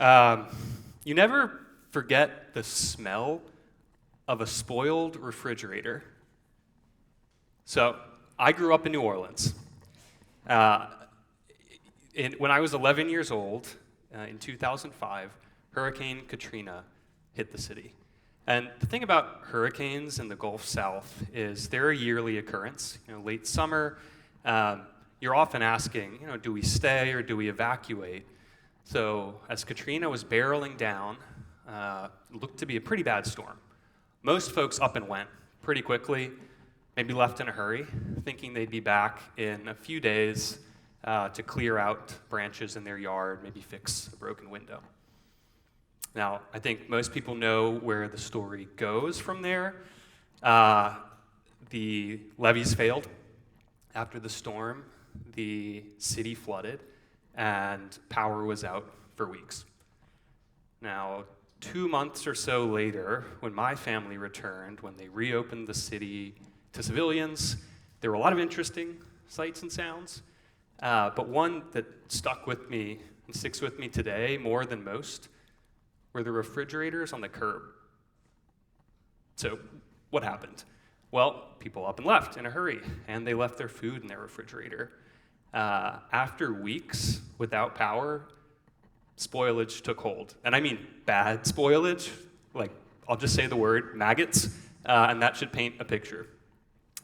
You never forget the smell of a spoiled refrigerator. So, I grew up in New Orleans. When I was 11 years old, in 2005, Hurricane Katrina hit the city. And the thing about hurricanes in the Gulf South is they're a yearly occurrence. Late summer, you're often asking, do we stay or do we evacuate? So as Katrina was barreling down, it looked to be a pretty bad storm. Most folks up and went pretty quickly, maybe left in a hurry, thinking they'd be back in a few days to clear out branches in their yard, maybe fix a broken window. Now, I think most people know where the story goes from there. The levees failed. After the storm, the city flooded, and power was out for weeks. Now, 2 months or so later, when my family returned, when they reopened the city to civilians, there were a lot of interesting sights and sounds, but one that stuck with me and sticks with me today more than most were the refrigerators on the curb. So, what happened? Well, people up and left in a hurry, and they left their food in their refrigerator. After weeks without power, spoilage took hold. And I mean bad spoilage, like, I'll just say the word, maggots, and that should paint a picture.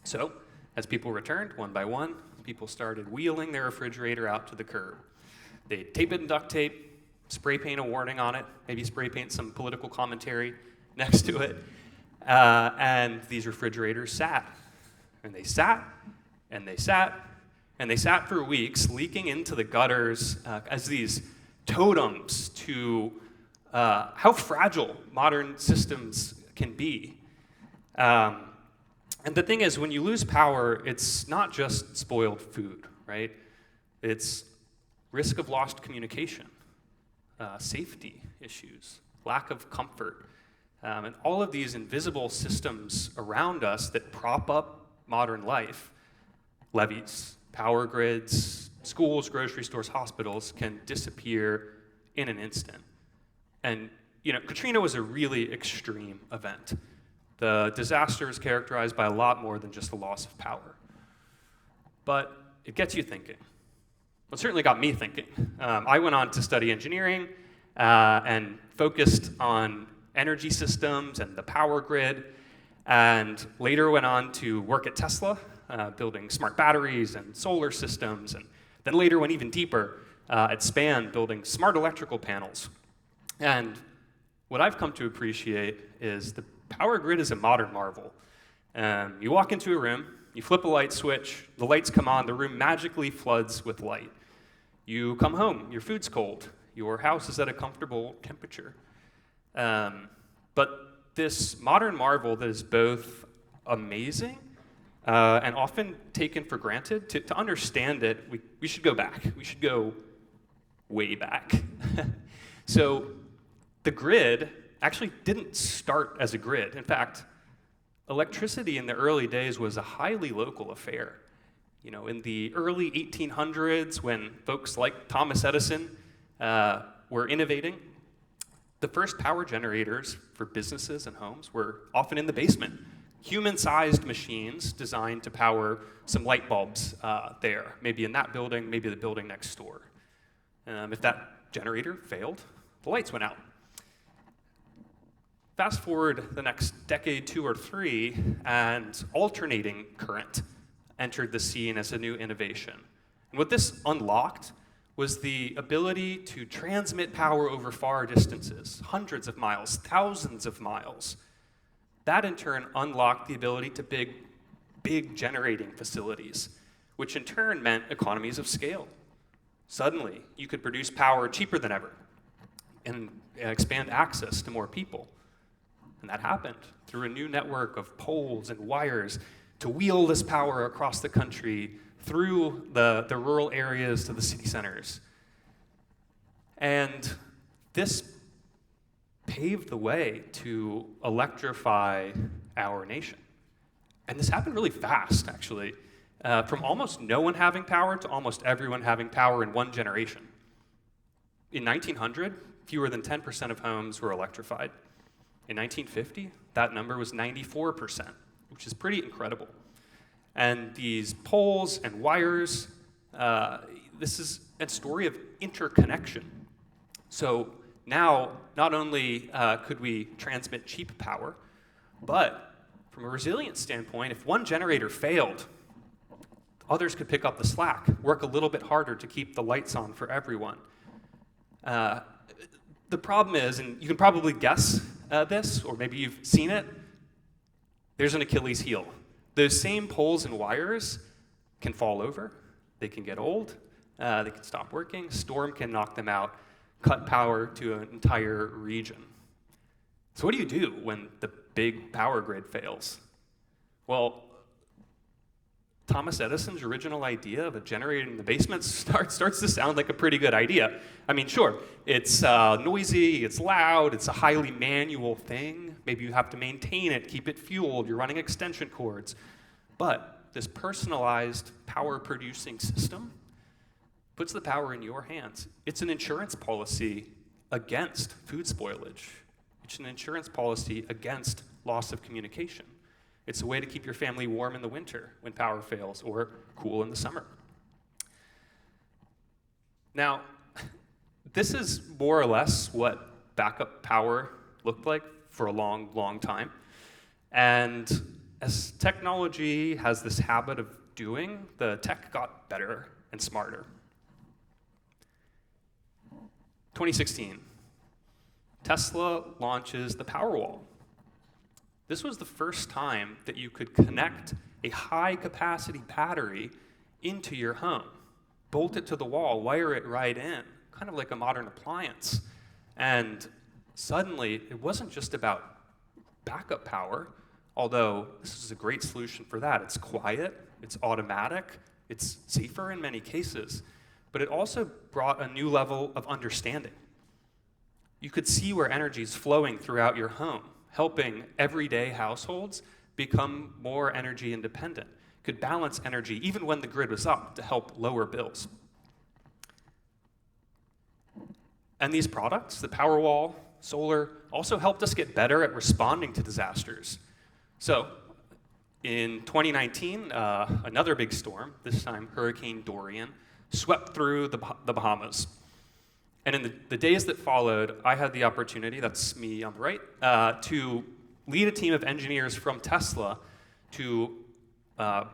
So, as people returned, one by one, people started wheeling their refrigerator out to the curb. They'd tape it in duct tape, spray paint a warning on it, maybe spray paint some political commentary next to it, and these refrigerators sat. And they sat, and they sat, and they sat for weeks, leaking into the gutters as these totems to how fragile modern systems can be. And the thing is, when you lose power, it's not just spoiled food, right? It's risk of lost communication, safety issues, lack of comfort, and all of these invisible systems around us that prop up modern life, levees, power grids, schools, grocery stores, hospitals, can disappear in an instant. And, Katrina was a really extreme event. The disaster is characterized by a lot more than just the loss of power. But it gets you thinking. Well, it certainly got me thinking. I went on to study engineering and focused on energy systems and the power grid, and later went on to work at Tesla, building smart batteries and solar systems, and then later went even deeper at SPAN, building smart electrical panels. And what I've come to appreciate is the power grid is a modern marvel. You walk into a room, you flip a light switch, the lights come on, the room magically floods with light. You come home, your food's cold, your house is at a comfortable temperature. But this modern marvel that is both amazing and often taken for granted, to understand it, we should go back. We should go way back. So the grid actually didn't start as a grid. In fact, electricity in the early days was a highly local affair. In the early 1800s, when folks like Thomas Edison were innovating, the first power generators for businesses and homes were often in the basement. Human-sized machines designed to power some light bulbs there, maybe in that building, maybe the building next door. If that generator failed, the lights went out. Fast forward the next decade, 2 or 3, and alternating current entered the scene as a new innovation. And what this unlocked was the ability to transmit power over far distances, hundreds of miles, thousands of miles. That in turn unlocked the ability to big generating facilities, which in turn meant economies of scale. Suddenly, you could produce power cheaper than ever and expand access to more people. And that happened through a new network of poles and wires to wheel this power across the country through the rural areas to the city centers. And this paved the way to electrify our nation. And this happened really fast, actually, from almost no one having power to almost everyone having power in one generation. In 1900, fewer than 10% of homes were electrified. In 1950, that number was 94%, which is pretty incredible. And these poles and wires, this is a story of interconnection. So now, not only could we transmit cheap power, but from a resilience standpoint, if one generator failed, others could pick up the slack, work a little bit harder to keep the lights on for everyone. The problem is, and you can probably guess this, or maybe you've seen it, there's an Achilles heel. Those same poles and wires can fall over, they can get old, they can stop working, storm can knock them out, cut power to an entire region. So what do you do when the big power grid fails? Well, Thomas Edison's original idea of a generator in the basement starts to sound like a pretty good idea. I mean, sure, it's noisy, it's loud, it's a highly manual thing. Maybe you have to maintain it, keep it fueled, you're running extension cords. But this personalized power-producing system puts the power in your hands. It's an insurance policy against food spoilage. It's an insurance policy against loss of communication. It's a way to keep your family warm in the winter when power fails, or cool in the summer. Now, this is more or less what backup power looked like for a long, long time. And as technology has this habit of doing, the tech got better and smarter. 2016, Tesla launches the Powerwall. This was the first time that you could connect a high-capacity battery into your home, bolt it to the wall, wire it right in, kind of like a modern appliance. And suddenly, it wasn't just about backup power, although this is a great solution for that. It's quiet, it's automatic, it's safer in many cases, but it also brought a new level of understanding. You could see where energy is flowing throughout your home, helping everyday households become more energy independent, could balance energy even when the grid was up to help lower bills. And these products, the Powerwall, solar, also helped us get better at responding to disasters. So in 2019, another big storm, this time Hurricane Dorian, swept through the Bahamas. And in the days that followed, I had the opportunity, that's me on the right, to lead a team of engineers from Tesla to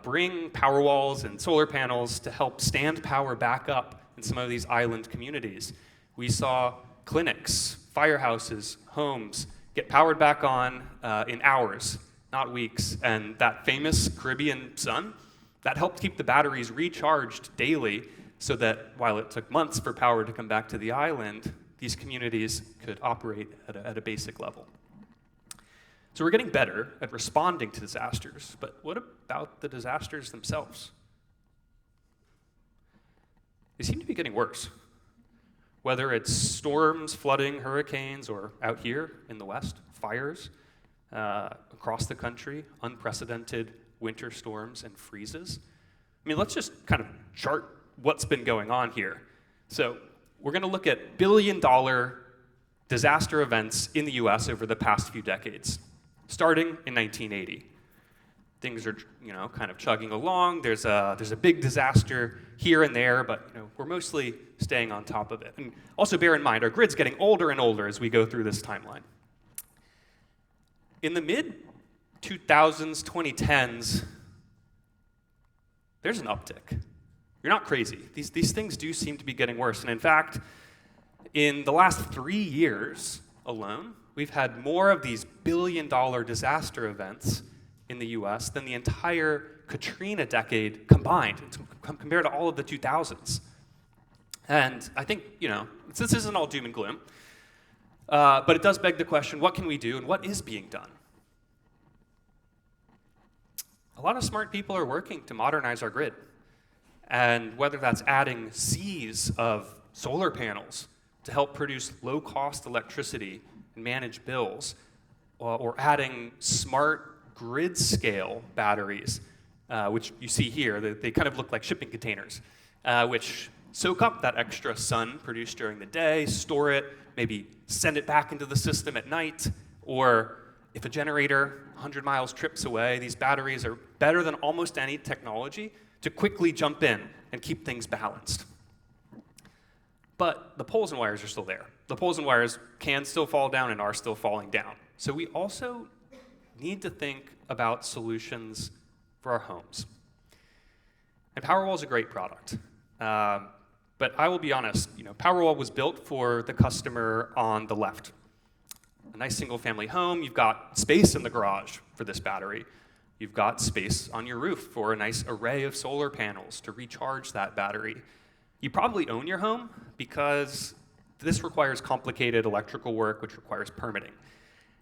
bring Powerwalls and solar panels to help stand power back up in some of these island communities. We saw clinics, firehouses, homes get powered back on in hours, not weeks. And that famous Caribbean sun, that helped keep the batteries recharged daily, so that while it took months for power to come back to the island, these communities could operate at a basic level. So we're getting better at responding to disasters, but what about the disasters themselves? They seem to be getting worse. Whether it's storms, flooding, hurricanes, or out here in the West, fires across the country, unprecedented winter storms and freezes. I mean, let's just kind of chart what's been going on here. So we're going to look at billion-dollar disaster events in the US over the past few decades, starting in 1980. Things are, kind of chugging along. There's a big disaster here and there, but we're mostly staying on top of it. And also bear in mind, our grid's getting older and older as we go through this timeline. In the mid-2000s, 2010s, there's an uptick. You're not crazy. These things do seem to be getting worse. And in fact, in the last 3 years alone, we've had more of these billion-dollar disaster events in the US than the entire Katrina decade combined, compared to all of the 2000s. And I think, this isn't all doom and gloom, but it does beg the question, what can we do and what is being done? A lot of smart people are working to modernize our grid. And whether that's adding seas of solar panels to help produce low-cost electricity and manage bills, or adding smart grid-scale batteries, which you see here, they kind of look like shipping containers, which soak up that extra sun produced during the day, store it, maybe send it back into the system at night, or if a generator 100 miles trips away, these batteries are better than almost any technology to quickly jump in and keep things balanced. But the poles and wires are still there. The poles and wires can still fall down and are still falling down. So we also need to think about solutions for our homes. And Powerwall is a great product. But I will be honest, Powerwall was built for the customer on the left. A nice single-family home, you've got space in the garage for this battery. You've got space on your roof for a nice array of solar panels to recharge that battery. You probably own your home because this requires complicated electrical work, which requires permitting.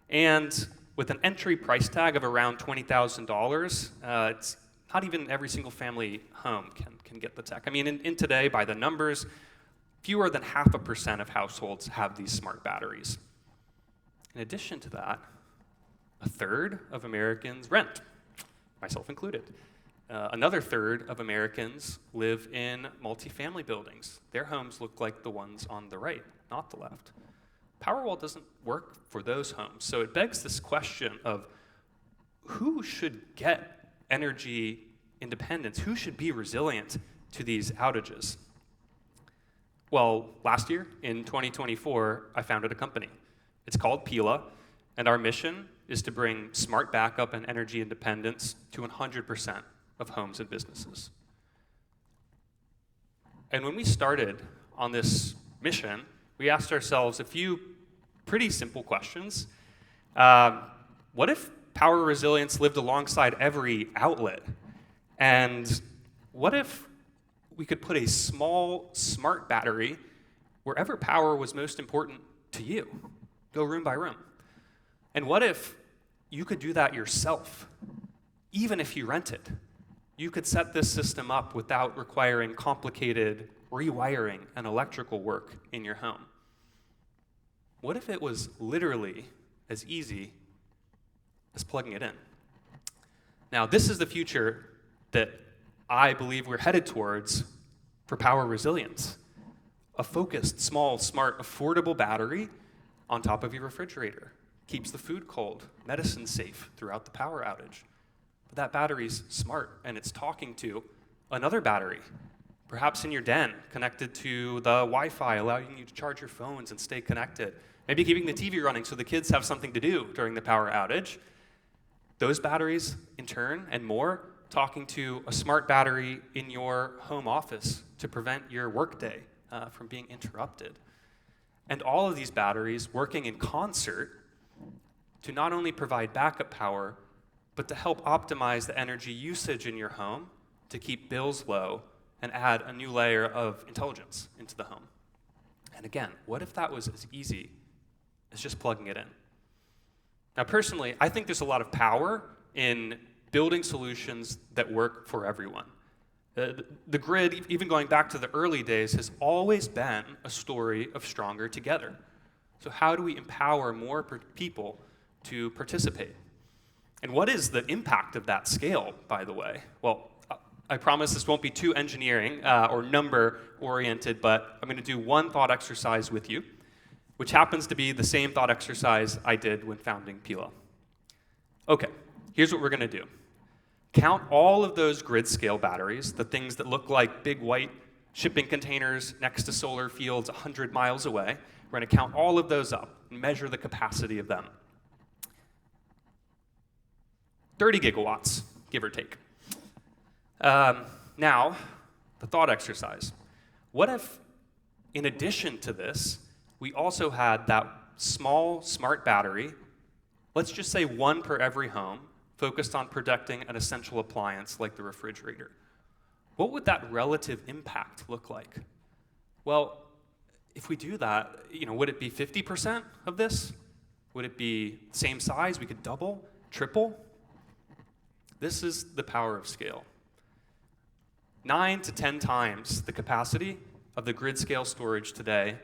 And with an entry price tag of around $20,000, it's not even every single family home can get the tech. I mean, in today, by the numbers, fewer than 0.5% of households have these smart batteries. In addition to that, 1/3 of Americans rent, myself included. Another 1/3 of Americans live in multifamily buildings. Their homes look like the ones on the right, not the left. Powerwall doesn't work for those homes. So it begs this question of who should get energy independence? Who should be resilient to these outages? Well, last year, in 2024, I founded a company. It's called Pila, and our mission is to bring smart backup and energy independence to 100% of homes and businesses. And when we started on this mission, we asked ourselves a few pretty simple questions. What if power resilience lived alongside every outlet? And what if we could put a small, smart battery wherever power was most important to you? Go room by room. And what if you could do that yourself, even if you rented? You could set this system up without requiring complicated rewiring and electrical work in your home. What if it was literally as easy as plugging it in? Now, this is the future that I believe we're headed towards for power resilience. A focused, small, smart, affordable battery on top of your refrigerator. Keeps the food cold, medicine safe throughout the power outage. But that battery's smart, and it's talking to another battery, perhaps in your den, connected to the Wi-Fi, allowing you to charge your phones and stay connected. Maybe keeping the TV running so the kids have something to do during the power outage. Those batteries, in turn, and more, talking to a smart battery in your home office to prevent your workday from being interrupted. And all of these batteries working in concert to not only provide backup power, but to help optimize the energy usage in your home to keep bills low and add a new layer of intelligence into the home. And again, what if that was as easy as just plugging it in? Now, personally, I think there's a lot of power in building solutions that work for everyone. The grid, even going back to the early days, has always been a story of stronger together. So how do we empower more people to participate? And what is the impact of that scale, by the way? Well, I promise this won't be too engineering or number-oriented, but I'm going to do one thought exercise with you, which happens to be the same thought exercise I did when founding Pila. Okay, here's what we're going to do. Count all of those grid-scale batteries, the things that look like big white shipping containers next to solar fields 100 miles away. We're going to count all of those up and measure the capacity of them. 30 gigawatts, give or take. Now, the thought exercise. What if, in addition to this, we also had that small, smart battery, let's just say one per every home, focused on protecting an essential appliance like the refrigerator? What would that relative impact look like? Well, if we do that, would it be 50% of this? Would it be same size? We could double, triple? This is the power of scale. 9 to 10 times the capacity of the grid scale storage today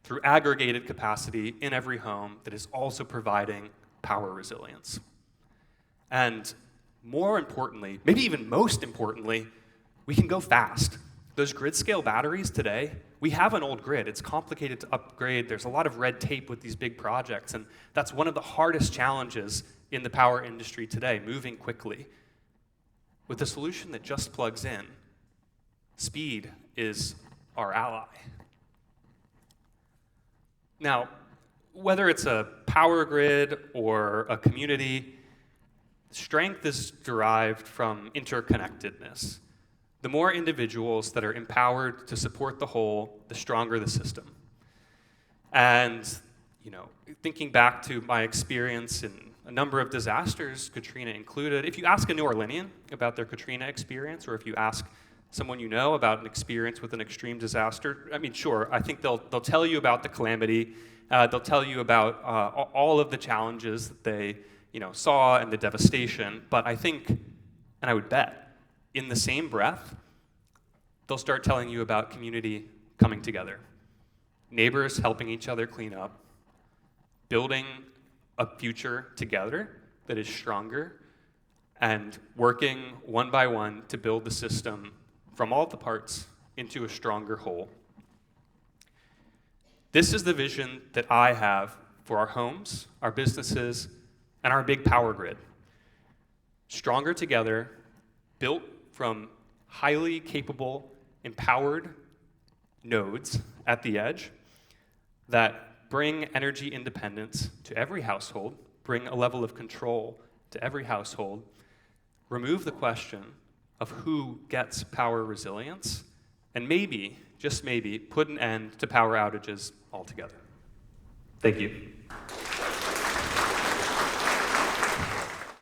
through aggregated capacity in every home that is also providing power resilience. And more importantly, maybe even most importantly, we can go fast. Those grid-scale batteries today, we have an old grid. It's complicated to upgrade. There's a lot of red tape with these big projects, and that's one of the hardest challenges in the power industry today, moving quickly. With a solution that just plugs in, speed is our ally. Now, whether it's a power grid or a community, strength is derived from interconnectedness. The more individuals that are empowered to support the whole, the stronger the system. And, thinking back to my experience in a number of disasters, Katrina included, if you ask a New Orleanian about their Katrina experience, or if you ask someone you know about an experience with an extreme disaster, sure, I think they'll tell you about the calamity. They'll tell you about all of the challenges that they saw and the devastation. But I think, and I would bet, in the same breath, they'll start telling you about community coming together, neighbors helping each other clean up, building a future together that is stronger, and working one by one to build the system from all the parts into a stronger whole. This is the vision that I have for our homes, our businesses, and our big power grid. Stronger together, built from highly capable, empowered nodes at the edge that bring energy independence to every household, bring a level of control to every household, remove the question of who gets power resilience, and maybe, just maybe, put an end to power outages altogether. Thank you.